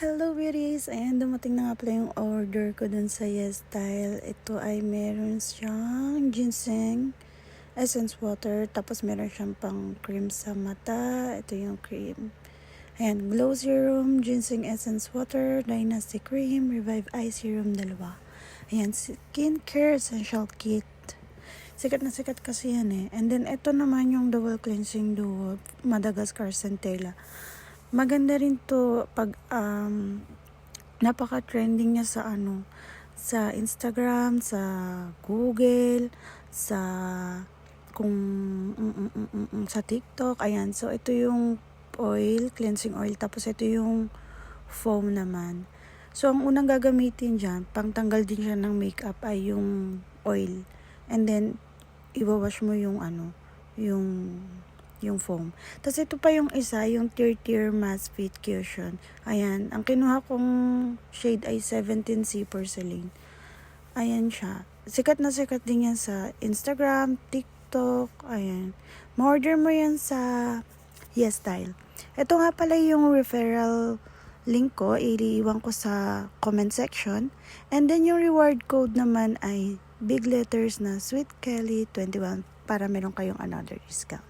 Hello beauties! Ayan, dumating na nga pala yung order ko dun sa Yes Style. Ito ay meron siyang ginseng essence water. Tapos meron siyang pang cream sa mata. Ito yung cream. Ayan, glow serum, ginseng essence water, dynasty cream, revive eye serum, dalawa. Ayan, skincare essential kit. Sikat na sikat kasi yan eh. And then ito naman yung double cleansing duo, Madagascar Centella. Maganda rin to pag napaka-trending niya sa Instagram, sa Google, sa sa TikTok. Ayan, so ito yung oil, cleansing oil, tapos ito yung foam naman. So ang unang gagamitin diyan, pangtanggal din siya ng makeup ay yung oil. And then iwawash mo yung yung foam. Tapos ito pa yung isa, yung Tier Matte Fit Cushion. Ayan, ang kinuha kong shade ay 17C Porcelain. Ayan siya. Sikat na sikat din yan sa Instagram, TikTok, ayan. Ma-order mo yan sa Yes Style. Ito nga pala yung referral link ko, iiwan ko sa comment section. And then yung reward code naman ay big letters na Sweet Kelly 21 para meron kayong another discount.